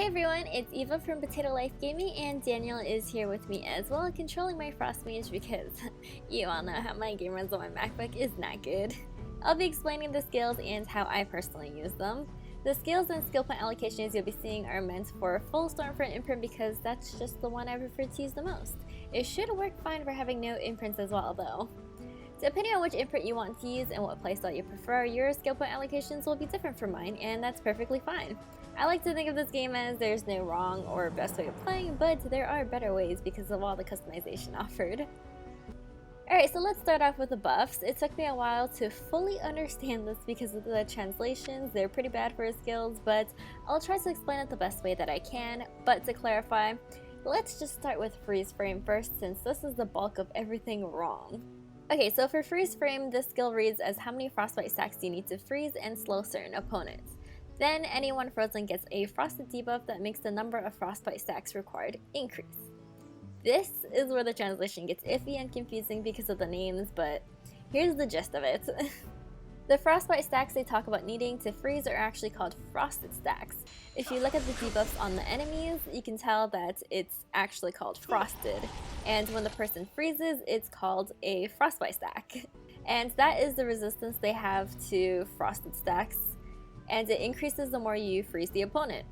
everyone, it's Eva from PotatoLifeGaming, and Daniel is here with me as well, controlling my Frost Mage because you all know how my game runs on my MacBook is not good. I'll be explaining the skills and how I personally use them. The skills and skill point allocations you'll be seeing are meant for full Stormfront imprint because that's just the one I prefer to use the most. It should work fine for having no imprints as well though. Depending on which imprint you want to use and what playstyle you prefer, your skill point allocations will be different from mine, and that's perfectly fine. I like to think of this game as there's no wrong or best way of playing, but there are better ways because of all the customization offered. Alright, so let's start off with the buffs. It took me a while to fully understand this because of the translations. They're pretty bad for skills, but I'll try to explain it the best way that I can. But to clarify, let's just start with freeze frame first, since this is the bulk of everything wrong. Okay, so for freeze frame, this skill reads as how many frostbite stacks you need to freeze and slow certain opponents. Then anyone frozen gets a frosted debuff that makes the number of frostbite stacks required increase. This is where the translation gets iffy and confusing because of the names, but here's the gist of it. The frostbite stacks they talk about needing to freeze are actually called frosted stacks. If you look at the debuffs on the enemies, you can tell that it's actually called frosted, and when the person freezes, it's called a frostbite stack. And that is the resistance they have to frosted stacks, and it increases the more you freeze the opponent.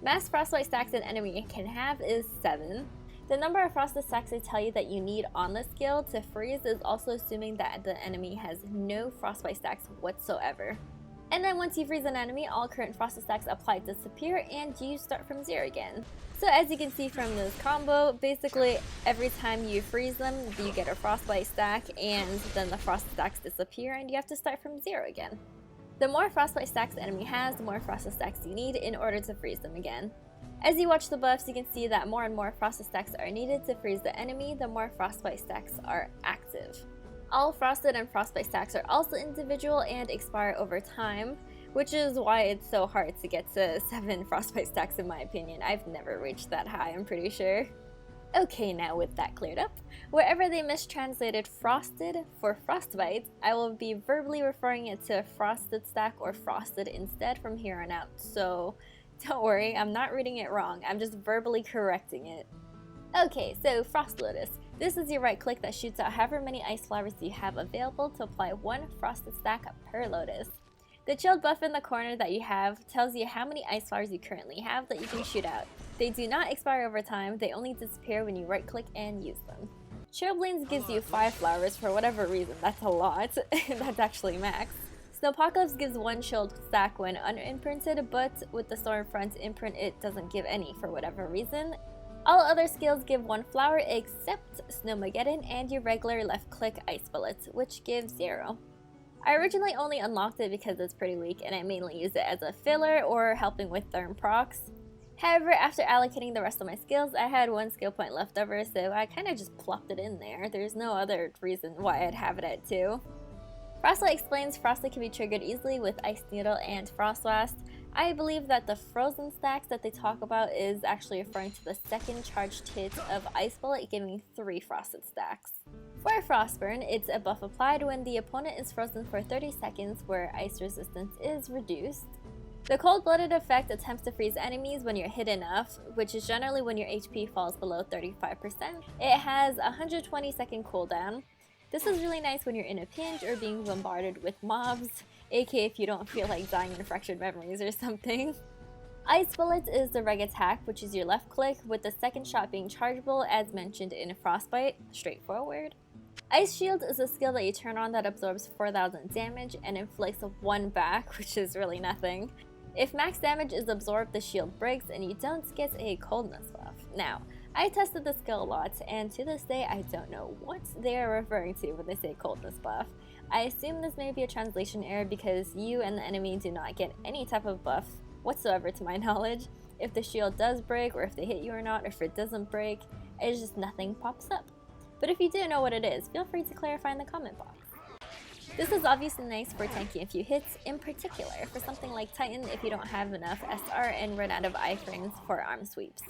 Max frostbite stacks an enemy can have is 7. The number of frosted stacks they tell you that you need on the skill to freeze is also assuming that the enemy has no frostbite stacks whatsoever. And then once you freeze an enemy, all current frosted stacks applied disappear and you start from 0 again. So as you can see from this combo, basically every time you freeze them, you get a frostbite stack and then the frosted stacks disappear and you have to start from 0 again. The more frostbite stacks the enemy has, the more frosted stacks you need in order to freeze them again. As you watch the buffs, you can see that more and more frosted stacks are needed to freeze the enemy, the more frostbite stacks are active. All frosted and frostbite stacks are also individual and expire over time, which is why it's so hard to get to 7 frostbite stacks in my opinion. I've never reached that high, I'm pretty sure. Okay, now with that cleared up, wherever they mistranslated frosted for frostbite, I will be verbally referring it to frosted stack or frosted instead from here on out, so don't worry, I'm not reading it wrong, I'm just verbally correcting it. Okay, so Frost Lotus. This is your right click that shoots out however many ice flowers you have available to apply 1 frosted stack per lotus. The chilled buff in the corner that you have tells you how many ice flowers you currently have that you can shoot out. They do not expire over time, they only disappear when you right click and use them. Trailblaze gives you 5 flowers for whatever reason, that's a lot, that's actually max. Snowpocalypse gives 1 chilled stack when unimprinted, but with the Stormfront imprint it doesn't give any for whatever reason. All other skills give 1 flower except Snowmageddon and your regular left click Ice Bullet, which gives 0. I originally only unlocked it because it's pretty weak and I mainly use it as a filler or helping with therm procs. However, after allocating the rest of my skills, I had 1 skill point left over, so I kinda just plopped it in there. There's no other reason why I'd have it at 2. Frostlight explains Frostlight can be triggered easily with Ice Needle and Frost Blast. I believe that the frozen stacks that they talk about is actually referring to the second charged hit of Ice Bullet, giving 3 frosted stacks. For Frostburn, it's a buff applied when the opponent is frozen for 30 seconds where ice resistance is reduced. The cold-blooded effect attempts to freeze enemies when you're hit enough, which is generally when your HP falls below 35%. It has a 120-second cooldown. This is really nice when you're in a pinch or being bombarded with mobs, aka if you don't feel like dying in fractured memories or something. Ice Bullet is the reg attack, which is your left click, with the second shot being chargeable as mentioned in Frostbite, straightforward. Ice Shield is a skill that you turn on that absorbs 4,000 damage and inflicts 1 back, which is really nothing. If max damage is absorbed, the shield breaks and you don't get a coldness buff. Now, I tested the skill a lot, and to this day I don't know what they are referring to when they say coldness buff. I assume this may be a translation error because you and the enemy do not get any type of buff whatsoever to my knowledge. If the shield does break, or if they hit you or not, or if it doesn't break, it's just nothing pops up. But if you do know what it is, feel free to clarify in the comment box. This is obviously nice for tanking a few hits, in particular for something like Titan if you don't have enough SR and run out of iframes for arm sweeps.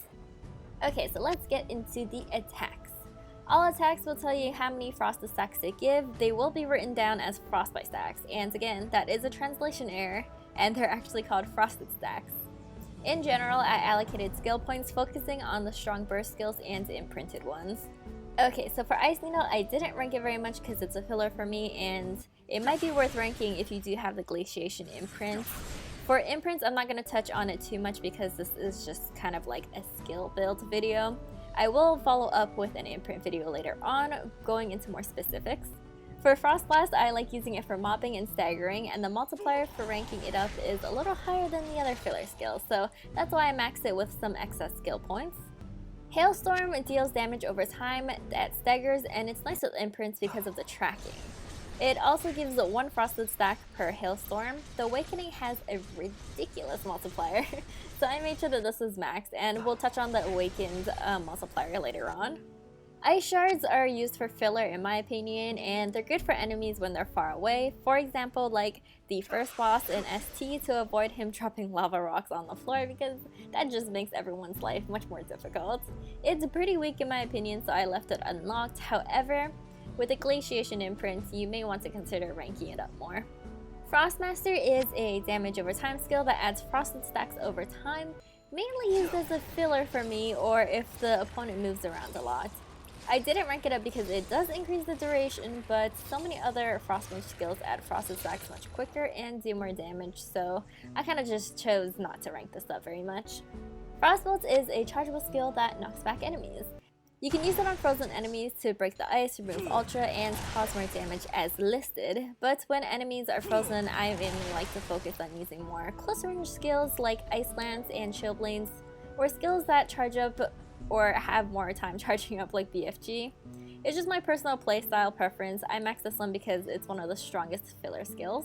Okay, so let's get into the attacks. All attacks will tell you how many frosted stacks they give. They will be written down as frostbite stacks, and again, that is a translation error, and they're actually called frosted stacks. In general, I allocated skill points focusing on the strong burst skills and imprinted ones. Okay, so for Ice Needle, I didn't rank it very much because it's a filler for me, and it might be worth ranking if you do have the Glaciation imprint. For imprints, I'm not going to touch on it too much because this is just kind of like a skill build video. I will follow up with an imprint video later on, going into more specifics. For Frost Blast, I like using it for mopping and staggering, and the multiplier for ranking it up is a little higher than the other filler skills, so that's why I maxed it with some excess skill points. Hailstorm deals damage over time that staggers, and it's nice with imprints because of the tracking. It also gives 1 frosted stack per hailstorm. The Awakening has a ridiculous multiplier, so I made sure that this is maxed, and we'll touch on the Awakened multiplier later on. Ice shards are used for filler in my opinion, and they're good for enemies when they're far away. For example, like the first boss in ST, to avoid him dropping lava rocks on the floor because that just makes everyone's life much more difficult. It's pretty weak in my opinion, so I left it unlocked. However, with the Glaciation imprint, you may want to consider ranking it up more. Frostmaster is a damage over time skill that adds frosted stacks over time, mainly used as a filler for me or if the opponent moves around a lot. I didn't rank it up because it does increase the duration, but so many other Frost Mage skills add frosted stacks much quicker and do more damage, so I kind of just chose not to rank this up very much. Frostbolt is a chargeable skill that knocks back enemies. You can use it on frozen enemies to break the ice, remove ultra, and cause more damage as listed, but when enemies are frozen, I mainly like to focus on using more close range skills like Ice Lance and Chillblains, or skills that charge up or have more time charging up like BFG. It's just my personal playstyle preference. I max this one because it's one of the strongest filler skills.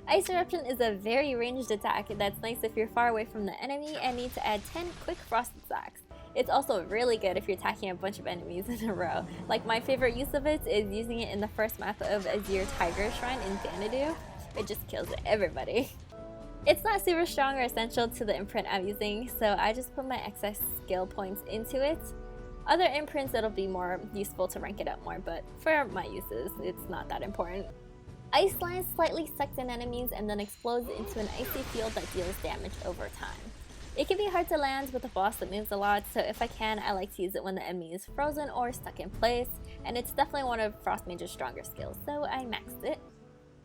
Ice Eruption is a very ranged attack that's nice if you're far away from the enemy and need to add 10 quick frosted stacks. It's also really good if you're attacking a bunch of enemies in a row. Like my favorite use of it is using it in the first map of Azir Tiger Shrine in Xanadu. It just kills everybody. It's not super strong or essential to the imprint I'm using, so I just put my excess skill points into it. Other imprints it'll be more useful to rank it up more, but for my uses, it's not that important. Ice Lance slightly sucks in enemies and then explodes into an icy field that deals damage over time. It can be hard to land with a boss that moves a lot, so if I can, I like to use it when the enemy is frozen or stuck in place, and it's definitely one of Frost Mage's stronger skills, so I maxed it.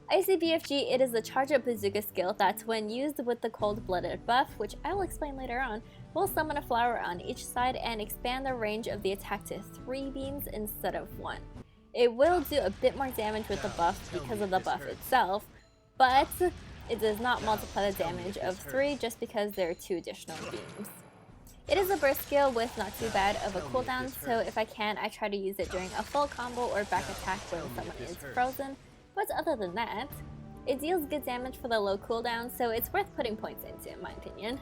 Icy BFG, it is a charge up bazooka skill that when used with the cold-blooded buff, which I will explain later on, will summon a flower on each side and expand the range of the attack to 3 beams instead of 1. It will do a bit more damage with the buff because of the buff itself, but it does not multiply the damage of 3 just because there are 2 additional beams. It is a burst skill with not too bad of a cooldown, so if I can, I try to use it during a full combo or back attack when someone is frozen, but other than that, it deals good damage for the low cooldown, so it's worth putting points into in my opinion.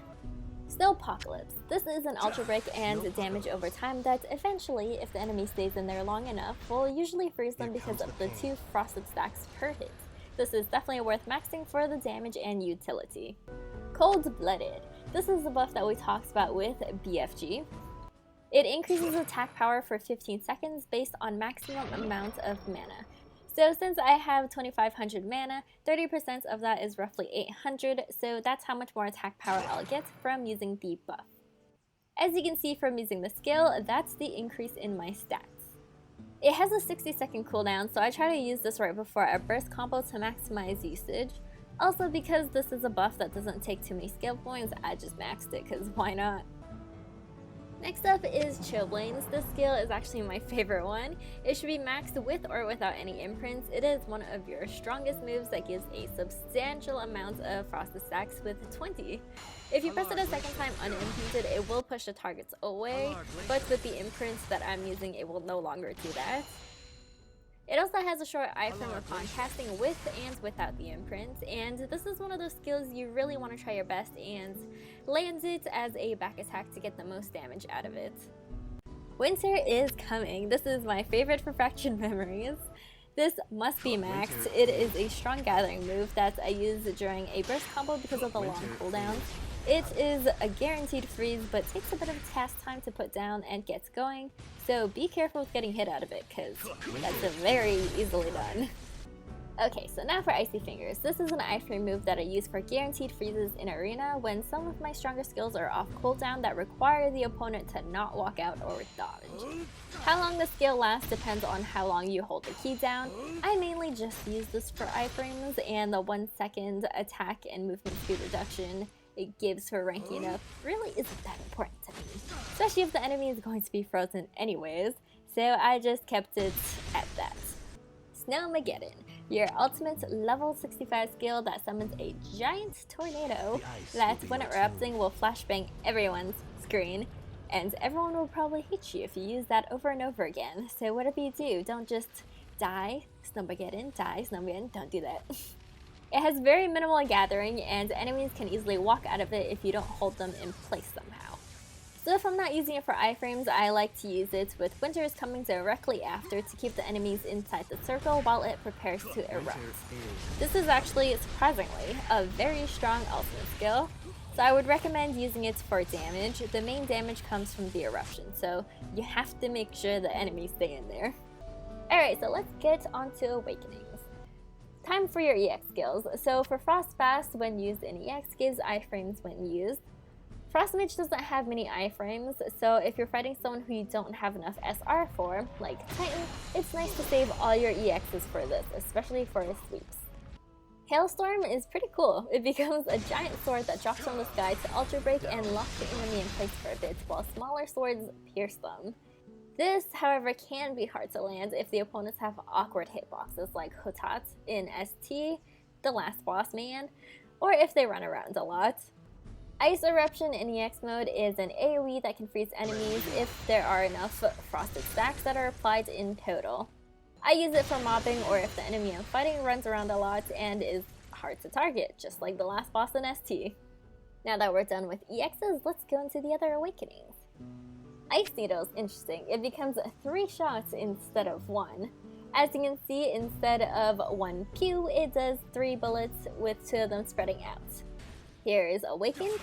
Snowpocalypse. This is an ultra break and damage over time that eventually, if the enemy stays in there long enough, will usually freeze them because of the 2 frosted stacks per hit. This is definitely worth maxing for the damage and utility. Cold-blooded. This is the buff that we talked about with BFG. It increases attack power for 15 seconds based on maximum amount of mana. So since I have 2500 mana, 30% of that is roughly 800, so that's how much more attack power I'll get from using the buff. As you can see from using the skill, that's the increase in my stats. It has a 60-second cooldown, so I try to use this right before a burst combo to maximize usage. Also, because this is a buff that doesn't take too many skill points, I just maxed it because why not? Next up is Chillblains. This skill is actually my favorite one. It should be maxed with or without any imprints. It is one of your strongest moves that gives a substantial amount of frosted stacks with 20. If you press it a second time unimprinted, it will push the targets away, but with the imprints that I'm using, it will no longer do that. It also has a short iframe upon casting with and without the imprint, and this is one of those skills you really want to try your best and land it as a back attack to get the most damage out of it. Winter is coming. This is my favorite for Fraction Memories. This must be maxed. It is a strong gathering move that I use during a burst combo because of the long cooldown. It is a guaranteed freeze, but takes a bit of task time to put down and gets going, so be careful with getting hit out of it, because that's very easily done. Okay, so now for Icy Fingers. This is an iframe move that I use for guaranteed freezes in Arena when some of my stronger skills are off cooldown that require the opponent to not walk out or dodge. How long the skill lasts depends on how long you hold the key down. I mainly just use this for iframes, and the 1 second attack and movement speed reduction it gives for ranking up really isn't that important to me, especially if the enemy is going to be frozen anyways, so I just kept it at that. Snowmageddon, your ultimate level 65 skill that summons a giant tornado that, when erupting, will flashbang everyone's screen, and everyone will probably hate you if you use that over and over again. So whatever you do, don't just die, Snowmageddon, don't do that. It has very minimal gathering, and enemies can easily walk out of it if you don't hold them in place somehow. So if I'm not using it for iframes, I like to use it with winters coming directly after to keep the enemies inside the circle while it prepares to erupt. This is actually, surprisingly, a very strong ultimate skill, so I would recommend using it for damage. The main damage comes from the eruption, so you have to make sure the enemies stay in there. Alright, so let's get onto Awakenings. Time for your EX skills. So for Frost Fast, when used in EX, gives iframes when used. Frost Mage doesn't have many iframes, so if you're fighting someone who you don't have enough SR for, like Titan, it's nice to save all your EXs for this, especially for sweeps. Hailstorm is pretty cool. It becomes a giant sword that drops from the sky to Ultra Break and locks the enemy in place for a bit, while smaller swords pierce them. This, however, can be hard to land if the opponents have awkward hitboxes like Hotat in ST, the last boss man, or if they run around a lot. Ice Eruption in EX mode is an AoE that can freeze enemies if there are enough frosted stacks that are applied in total. I use it for mobbing or if the enemy I'm fighting runs around a lot and is hard to target, just like the last boss in ST. Now that we're done with EXs, let's go into the other awakenings. Ice Needle is interesting. It becomes 3 shots instead of 1. As you can see, instead of 1 pew, it does 3 bullets with 2 of them spreading out. Here is Awakened,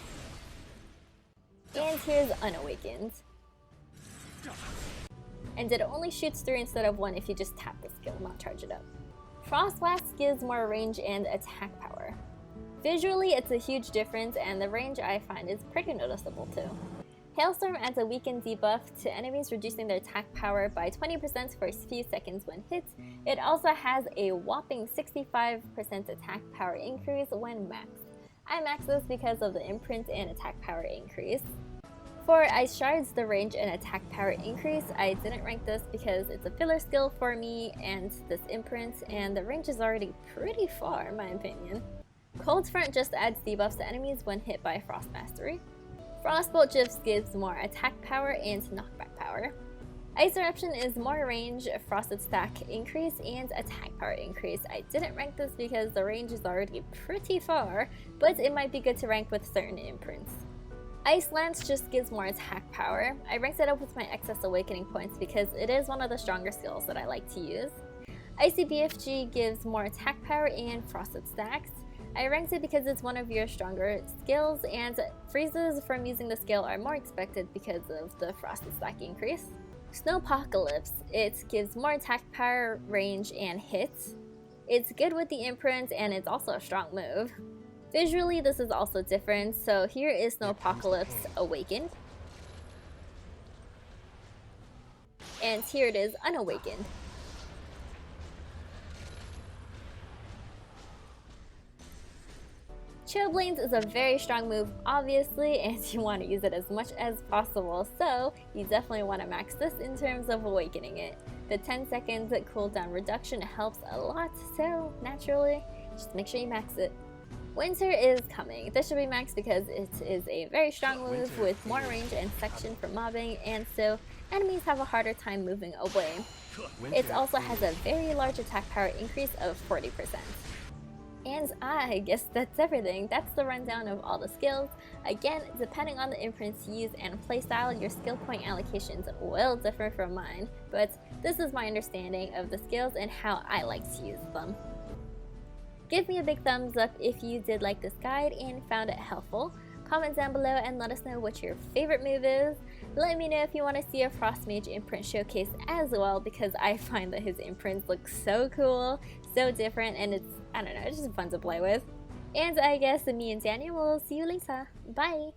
and here's Unawakened. And it only shoots 3 instead of 1 if you just tap the skill, not charge it up. Frost Blast gives more range and attack power. Visually, it's a huge difference, and the range I find is pretty noticeable too. Hailstorm adds a weakened debuff to enemies, reducing their attack power by 20% for a few seconds when hit. It also has a whopping 65% attack power increase when maxed. I max this because of the imprint and attack power increase. For Ice Shards, the range and attack power increase, I didn't rank this because it's a filler skill for me and this imprint, and the range is already pretty far in my opinion. Cold Front just adds debuffs to enemies when hit by Frost Mastery. Frostbolt just gives more attack power and knockback power. Ice Eruption is more range, frosted stack increase, and attack power increase. I didn't rank this because the range is already pretty far, but it might be good to rank with certain imprints. Ice Lance just gives more attack power. I ranked it up with my excess awakening points because it is one of the stronger skills that I like to use. Icy BFG gives more attack power and frosted stacks. I ranked it because it's one of your stronger skills, and freezes from using the skill are more expected because of the frosted stack increase. Snowpocalypse, it gives more attack power, range, and hits. It's good with the imprint, and it's also a strong move. Visually, this is also different, so here is Snowpocalypse Awakened. And here it is Unawakened. Chillblains is a very strong move, obviously, and you want to use it as much as possible, so you definitely want to max this in terms of awakening it. The 10 seconds cooldown reduction helps a lot, so naturally, just make sure you max it. Winter is coming. This should be maxed because it is a very strong move with more range and section for mobbing, and so enemies have a harder time moving away. It also has a very large attack power increase of 40%. And I guess that's everything. That's the rundown of all the skills. Again, depending on the imprints used and playstyle, your skill point allocations will differ from mine, but this is my understanding of the skills and how I like to use them. Give me a big thumbs up if you did like this guide and found it helpful. Comment down below and let us know what your favorite move is. Let me know if you want to see a Frost Mage imprint showcase as well, because I find that his imprints look so cool, so different, and it's, I don't know, it's just fun to play with. And I guess me and Daniel will see you later. Bye!